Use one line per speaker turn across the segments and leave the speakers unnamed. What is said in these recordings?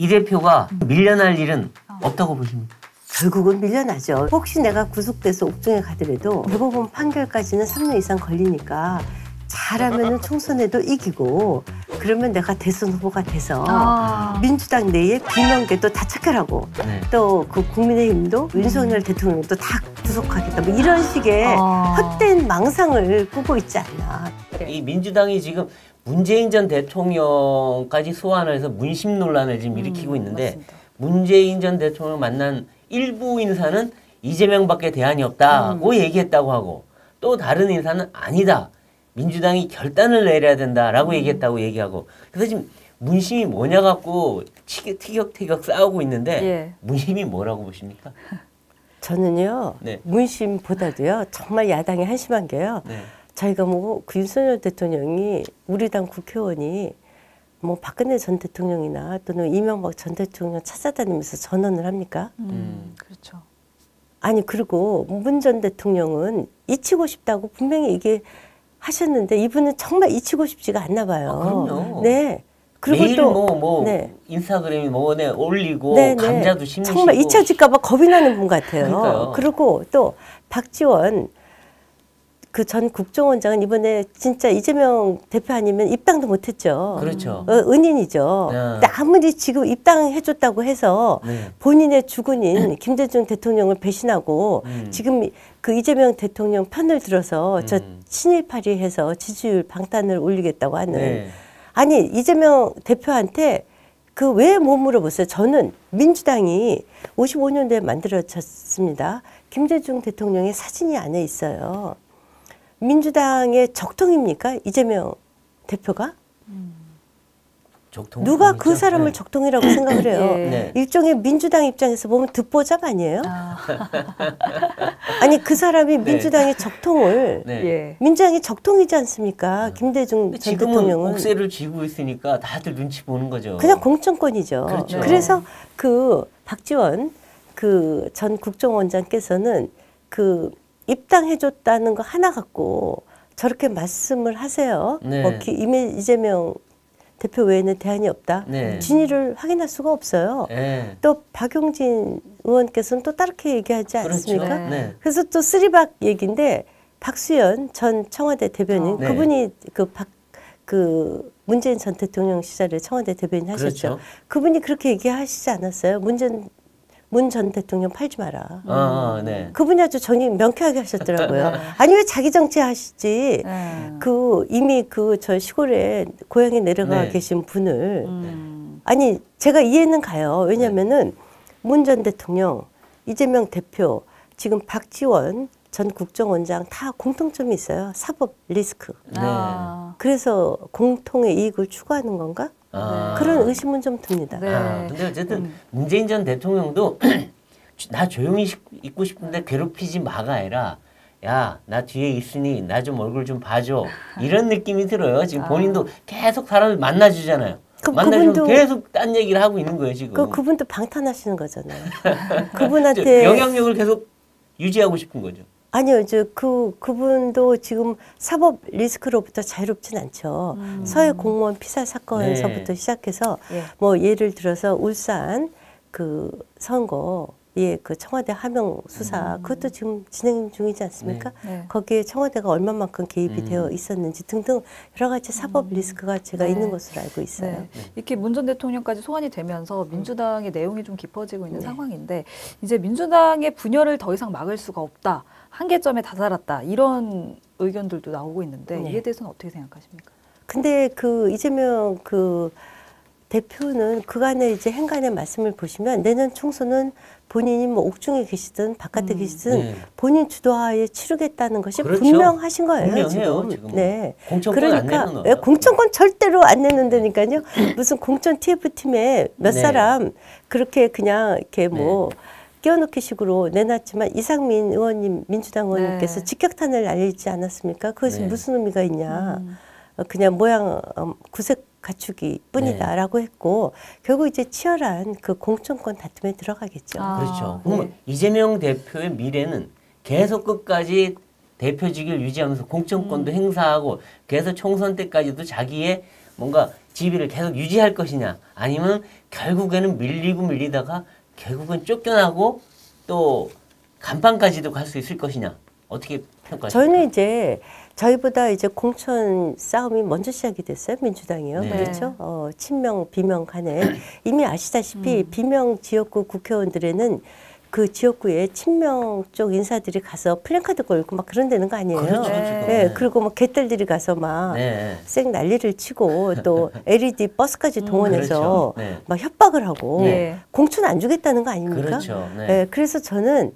이 대표가 밀려날 일은 없다고 보십니까?
결국은 밀려나죠. 혹시 내가 구속돼서 옥중에 가더라도 대법원 판결까지는 3년 이상 걸리니까 잘하면 총선에도 이기고 그러면 내가 대선 후보가 돼서 민주당 내에 비명계도 다 척결하고 또 그 국민의힘도 윤석열 대통령도 다 구속하겠다 뭐 이런 식의 헛된 망상을 꾸고 있지 않나.
이 민주당이 지금 문재인 전 대통령까지 소환을 해서 문심 논란을 지금 일으키고 있는데
맞습니다.
문재인 전 대통령 만난 일부 인사는 이재명밖에 대안이 없다고 얘기했다고 하고 또 다른 인사는 아니다. 민주당이 결단을 내려야 된다라고 얘기했다고 얘기하고 그래서 지금 문심이 뭐냐 갖고 티격태격 싸우고 있는데
예.
문심이 뭐라고 보십니까?
저는요.
네.
문심보다도요. 정말 야당이 한심한 게요.
네.
저희가 뭐 그 윤석열 대통령이 우리 당 국회의원이 뭐 박근혜 전 대통령이나 또는 이명박 전 대통령 찾아다니면서 전언을 합니까?
그렇죠.
아니 그리고 문 전 대통령은 잊히고 싶다고 분명히 이게 하셨는데 이분은 정말 잊히고 싶지가 않나 봐요.
그럼요.
네. 그리고
매일
또
네. 인스타그램이 뭐네 올리고
네,
감자도 심으시고
정말 잊혀질까 봐 겁이 나는 분 같아요.
그러니까요.
그리고 또 박지원 그 전 국정원장은 이번에 진짜 이재명 대표 아니면 입당도 못했죠.
그렇죠.
은인이죠. 근데 아무리 지금 입당해줬다고 해서
네.
본인의 주군인 김대중 대통령을 배신하고 지금 그 이재명 대통령 편을 들어서 저 친일파리 해서 지지율 방탄을 올리겠다고 하는
네.
아니 이재명 대표한테 그 왜 못 물어보세요. 저는 민주당이 55년도에 만들어졌습니다. 김대중 대통령의 사진이 안에 있어요. 민주당의 적통입니까? 이재명 대표가? 누가 그 사람을
네.
적통이라고 생각을 해요?
네.
일종의 민주당 입장에서 보면 듣보잡 아니에요? 아니 그 사람이 민주당의 적통을
네.
예.
민주당이 적통이지 않습니까? 김대중 전
지금은
대통령은
옥새를 쥐고 있으니까 다들 눈치 보는 거죠.
그냥 공천권이죠.
그렇죠.
그래서 그 박지원 그 전 국정원장께서는 그 입당해줬다는 거 하나 갖고 저렇게 말씀을 하세요.
네.
뭐 이재명 대표 외에는 대안이 없다.
네.
진위를 확인할 수가 없어요.
네.
또 박용진 의원께서는 또 다르게 얘기하지 않습니까?
그렇죠. 네.
그래서 또 쓰리박 얘기인데 박수현 전 청와대 대변인
네.
그분이 그 문재인 전 대통령 시절에 청와대 대변인 하셨죠.
그렇죠.
그분이 그렇게 얘기하시지 않았어요. 문 전 대통령 팔지 마라.
네.
그분이 아주 명쾌하게 하셨더라고요. 아니 왜 자기 정치 하시지? 그 이미 그 저 시골에 고향에 내려가
네.
계신 분을 아니 제가 이해는 가요. 왜냐면은 문 전 대통령, 이재명 대표, 지금 박지원 전 국정원장 다 공통점이 있어요. 사법 리스크.
네.
그래서 공통의 이익을 추구하는 건가? 그런 의심은 좀 듭니다.
네.
근데 어쨌든 문재인 전 대통령도 나 조용히 있고 싶은데 괴롭히지 마가 아니라 야, 나 뒤에 있으니 나 좀 얼굴 좀 봐줘. 이런 느낌이 들어요. 지금 본인도 계속 사람을 만나주잖아요. 만나주면 계속 딴 얘기를 하고 있는 거예요, 지금.
그분도 방탄하시는 거잖아요. 그분한테
영향력을 계속 유지하고 싶은 거죠.
아니요, 그분도 지금 사법 리스크로부터 자유롭진 않죠. 서해 공무원 피살 사건서부터 시작해서 뭐 예를 들어서 울산 그 선거 그 청와대 하명 수사 그것도 지금 진행 중이지 않습니까?
네.
거기에 청와대가 얼마만큼 개입이 되어 있었는지 등등 여러 가지 사법 리스크가 제가 있는 것으로 알고 있어요.
네. 이렇게 문 전 대통령까지 소환이 되면서 민주당의 내용이 좀 깊어지고 있는 상황인데 이제 민주당의 분열을 더 이상 막을 수가 없다. 한계점에 다다랐다. 이런 의견들도 나오고 있는데 이에 대해서는 어떻게 생각하십니까?
근데 그 이재명 그 대표는 그간의 이제 행간의 말씀을 보시면 내년 총선은 본인이 뭐 옥중에 계시든 바깥에 계시든 본인 주도하에 치르겠다는 것이
그렇죠.
분명하신 거예요.
분명해요,
지금. 네.
공천권
그러니까
안 내놓아요.
공천권 절대로 안 내놓는다니까요. 무슨 공천 TF팀에 몇 사람 그렇게 그냥 이렇게 뭐 끼워넣기 식으로 내놨지만 이상민 의원님 민주당 의원님께서 직격탄을 날리지 않았습니까? 그것이 무슨 의미가 있냐. 그냥 모양 구색 갖추기 뿐이다라고 했고 결국 이제 치열한 그 공천권 다툼에 들어가겠죠.
그렇죠. 그럼 이재명 대표의 미래는 계속 끝까지 대표직을 유지하면서 공천권도 행사하고 그래서 총선 때까지도 자기의 뭔가 지위를 계속 유지할 것이냐, 아니면 결국에는 밀리다가 결국은 쫓겨나고 또 간판까지도 갈 수 있을 것이냐, 어떻게 평가하십니까?
저희는 이제 저희보다 이제 공천 싸움이 먼저 시작이 됐어요. 민주당이요.
네.
그렇죠. 친명 비명 간에 이미 아시다시피 비명 지역구 국회의원들에는 그 지역구에 친명 쪽 인사들이 가서 플래카드 걸고 막 그런 데는 거 아니에요.
그렇죠.
네.
네, 그리고 막 개딸들이 가서 막
네.
쌩 난리를 치고 또 LED 버스까지 동원해서
그렇죠. 네.
막 협박을 하고
네.
공천 안 주겠다는 거 아닙니까?
그렇죠. 네.
네, 그래서 저는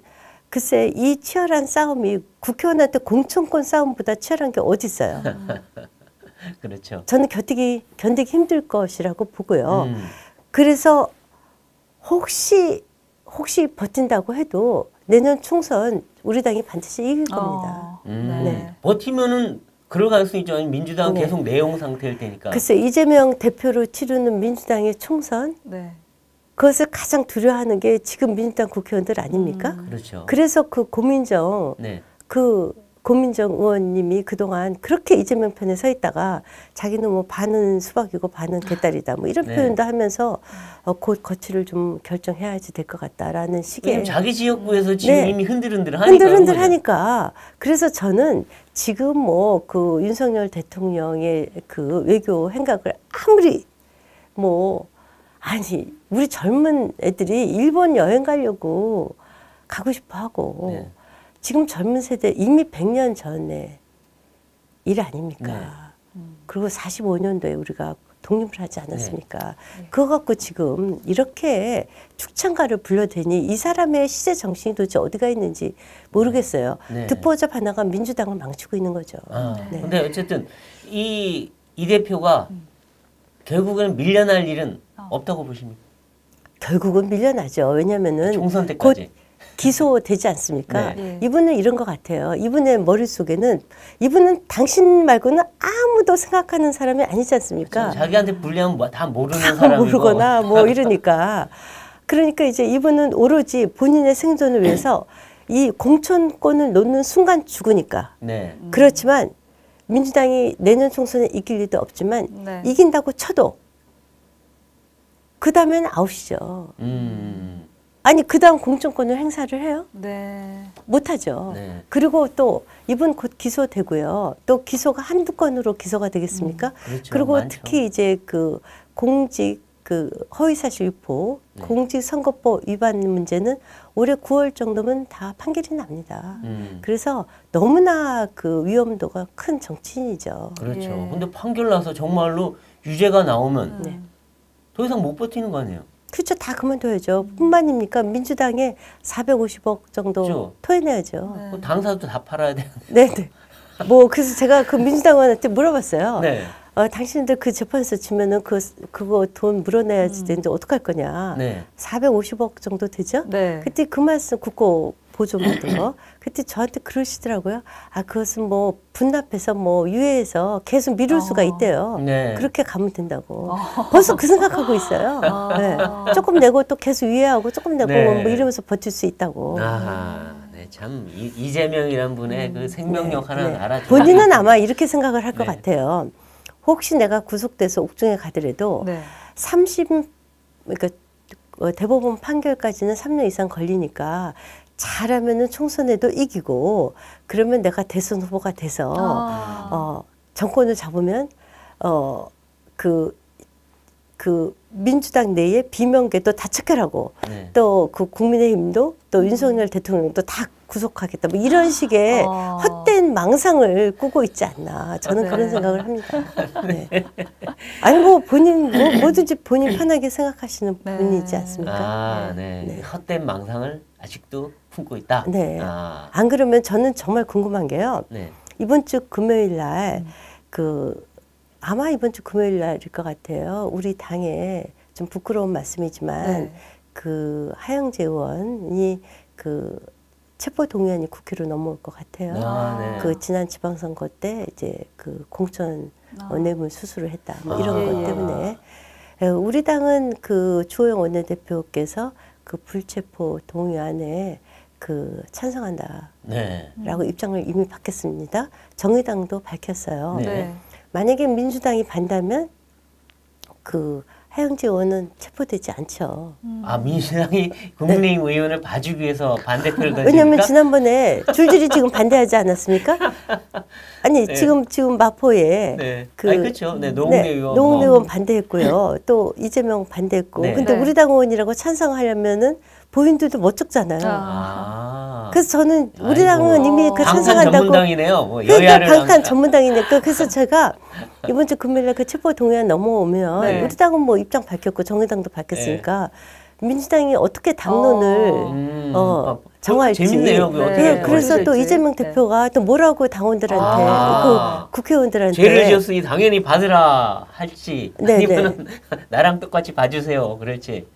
글쎄 이 치열한 싸움이 국회의원한테 공천권 싸움보다 치열한 게 어디 있어요?
그렇죠.
저는 견디기 힘들 것이라고 보고요.
음.
그래서 혹시 버틴다고 해도 내년 총선 우리 당이 반드시 이길 겁니다.
네.
버티면은 그럴 가능성이 있죠. 아니, 민주당
네.
계속 내용 상태일 테니까.
글쎄 이재명 대표로 치르는 민주당의 총선
네.
그것을 가장 두려워하는 게 지금 민주당 국회의원들 아닙니까?
그렇죠.
그래서 그 고민정 의원님이 그동안 그렇게 이재명 편에 서 있다가 자기는 뭐 반은 수박이고 반은 개딸이다 뭐 이런
네.
표현도 하면서 곧 거취를 좀 결정해야지 될 것 같다라는 식의
왜냐면 자기 지역구에서 지금
네.
이미 흔들흔들하니까.
흔들흔들하니까 그래서 저는 지금 뭐 그 윤석열 대통령의 그 외교 행각을 아무리 뭐 아니 우리 젊은 애들이 일본 여행 가려고 가고 싶어 하고
네.
지금 젊은 세대 이미 100년 전에 일 아닙니까?
네.
그리고 45년도에 우리가 독립을 하지 않았습니까? 그거 갖고 지금 이렇게 축창가를 불러대니 이 사람의 시대 정신이 도대체 어디가 있는지 모르겠어요.
네.
듣보잡 하나가 민주당을 망치고 있는 거죠. 네.
근데 어쨌든 이 대표가 결국에는 밀려날 일은 없다고 보십니까?
결국은 밀려나죠. 왜냐면은
총선
곧
때까지.
기소되지 않습니까?
네.
이분은 이런 것 같아요. 이분의 머릿속에는 이분은 당신 말고는 아무도 생각하는 사람이 아니지 않습니까?
자기한테 불리하면 다 모르는
다
사람이고.
모르거나 뭐 이러니까. 그러니까 이제 이분은 오로지 본인의 생존을 위해서 이 공천권을 놓는 순간 죽으니까.
네.
그렇지만 민주당이 내년 총선에 이길 리도 없지만
네.
이긴다고 쳐도 그 다음에는 아웃이죠. 아니 그 다음 공천권을 행사를 해요?
네.
못하죠.
네.
그리고 또 이분 곧 기소되고요. 또 기소가 한두 건으로 기소가 되겠습니까?
그렇죠.
그리고
많죠.
특히 이제 그 공직 그 허위사실 유포,
네.
공직선거법 위반 문제는 올해 9월 정도면 다 판결이 납니다. 그래서 너무나 그 위험도가 큰 정치인이죠.
그렇죠.
예.
근데 판결 나서 정말로 유죄가 나오면
네.
더 이상 못 버티는 거 아니에요?
그렇죠. 다 그만둬야죠. 뿐만입니까? 민주당에 450억 정도
그렇죠.
토해내야죠.
네.
그 당사도 다 팔아야 돼.
네네. 뭐 그래서 제가 그 민주당 의원한테 물어봤어요.
네.
당신들 그 재판에서 지면은 그거 돈 물어내야지 되는데 어떡할 거냐.
네.
450억 정도 되죠?
네.
그때 그 말씀 국고 보조 받은 거. 그때 저한테 그러시더라고요. 아 그것은 뭐 분납해서 뭐 유예해서 계속 미룰 수가 있대요.
네.
그렇게 가면 된다고. 벌써 그 생각하고 있어요. 네. 조금 내고 또 계속 유예하고 조금 내고
네.
뭐 이러면서 버틸 수 있다고.
네, 참 이재명이란 분의 그 생명력 하나
네.
알아주고.
본인은 아마 이렇게 생각을 할 것
네.
같아요. 혹시 내가 구속돼서 옥중에 가더라도
네.
30, 그러니까 대법원 판결까지는 3년 이상 걸리니까 잘하면은 총선에도 이기고 그러면 내가 대선 후보가 돼서 정권을 잡으면 그 민주당 내에 비명계도 다 척결하고
네.
또 그 국민의힘도 또 윤석열 대통령도 다 구속하겠다 뭐 이런 식의 헛된 망상을 꾸고 있지 않나 저는
네.
그런 생각을 합니다. 네. 아니 뭐 본인 뭐든지 본인 편하게 생각하시는
네.
분이지 않습니까?
네.
네.
헛된 망상을 아직도 품고 있다.
네. 안 그러면 저는 정말 궁금한 게요.
네.
이번 주 금요일 날 아마 이번 주 금요일 날일 것 같아요. 우리 당에 좀 부끄러운 말씀이지만
네.
그 하영재 의원이 그 체포 동의안이 국회로 넘어올 것 같아요.
네.
그 지난 지방선거 때 이제 그 공천 뇌물 수수를 했다. 뭐 이런
예,
것
예.
때문에 우리 당은 그 주호영 원내대표께서 그 불체포 동의안에 그 찬성한다라고
네.
입장을 이미 밝혔습니다. 정의당도 밝혔어요.
네.
네.
만약에 민주당이 반다면 그 하영재 의원은 체포되지 않죠.
아, 민주당이 국민의힘 의원을 봐주기 위해서 반대표를 던집니까?
왜냐하면 지난번에 줄줄이 지금 반대하지 않았습니까? 아니
네.
지금 마포에
네.
그
아니, 그렇죠. 네, 노웅래 의원.
노웅래
뭐.
의원 반대했고요. 또 이재명 반대했고.
네.
근데
네.
우리 당 의원이라고 찬성하려면은 본인들도 못 적잖아요.
아.
그래서 저는 우리
아이고.
당은 이미 그
방탄
찬성한다고.
전문당이네요. 뭐
그러니까
여야를
방탄 전문당이니까 그래서 제가 이번 주 금요일에 그 체포 동의안 넘어오면
네.
우리 당은 뭐 입장 밝혔고 정의당도 밝혔으니까 민주당이 어떻게 당론을 정할지.
재밌네요. 그
네.
어떻게
네, 그래서 또
될지.
이재명
네.
대표가 또 뭐라고 당원들한테
아.
그 국회의원들한테
죄를 지었으니 당연히 받으라 할지
네,
아니면 나랑 똑같이 봐주세요. 그럴지.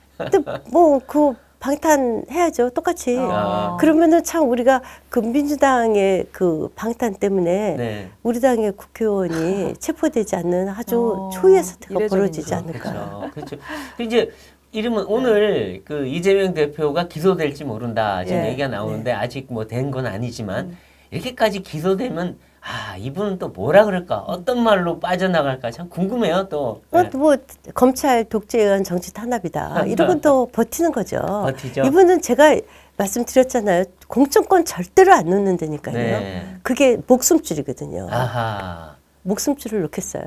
뭐그 방탄해야죠 똑같이.
아.
그러면은 참 우리가 그 민주당의 그 방탄 때문에
네.
우리 당의 국회의원이 체포되지 않는 아주 초유의 사태가
이례적인
벌어지지
거.
않을까.
그렇죠. 그렇죠. 이제 이러면 오늘 그 이재명 대표가 기소될지 모른다 지금
예.
얘기가 나오는데 아직 뭐 된 건 아니지만 이렇게까지 기소되면 아 이분은 또 뭐라 그럴까 어떤 말로 빠져나갈까 참 궁금해요 또. 네.
뭐 검찰 독재에 의한 정치 탄압이다. 이런 건 또 버티는 거죠.
버티죠.
이분은 제가 말씀드렸잖아요. 공천권 절대로 안 놓는다니까요.
네.
그게 목숨줄이거든요.
아하.
목숨줄을 놓겠어요.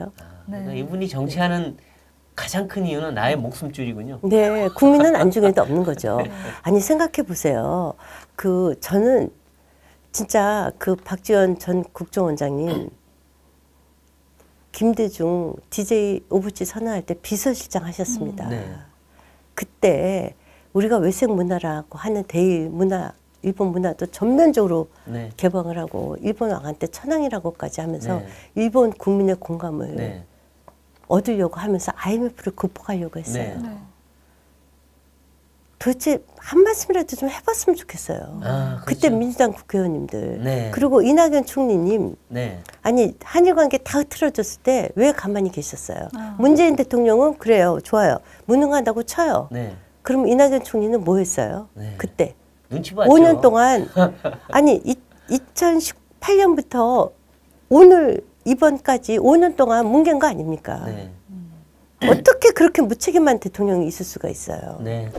네.
그러니까 이분이 정치하는 가장 큰 이유는 나의 목숨줄이군요.
네, 국민은 안중에도 없는 거죠. 아니 생각해 보세요. 그 저는 진짜 그 박지원 전 국정원장님 김대중 DJ 오부지 선언할 때 비서실장 하셨습니다.
네.
그때 우리가 외색 문화라고 하는 대일 문화, 일본 문화도 전면적으로
네.
개방을 하고 일본 왕한테 천황이라고까지 하면서
네.
일본 국민의 공감을
네.
얻으려고 하면서 IMF를 극복하려고 했어요.
네.
네.
도대체 한 말씀이라도 좀 해봤으면 좋겠어요.
아, 그렇죠.
그때 민주당 국회의원님들
네.
그리고 이낙연 총리님
네.
아니 한일 관계 다 흐트러졌을 때 왜 가만히 계셨어요?
아.
문재인 대통령은 그래요, 좋아요, 무능하다고 쳐요.
네.
그럼 이낙연 총리는 뭐 했어요?
네.
그때
눈치 봤죠.
5년 동안 아니 2018년부터 오늘 이번까지 5년 동안 뭉갠 거 아닙니까?
네.
어떻게 그렇게 무책임한 대통령이 있을 수가 있어요?
네.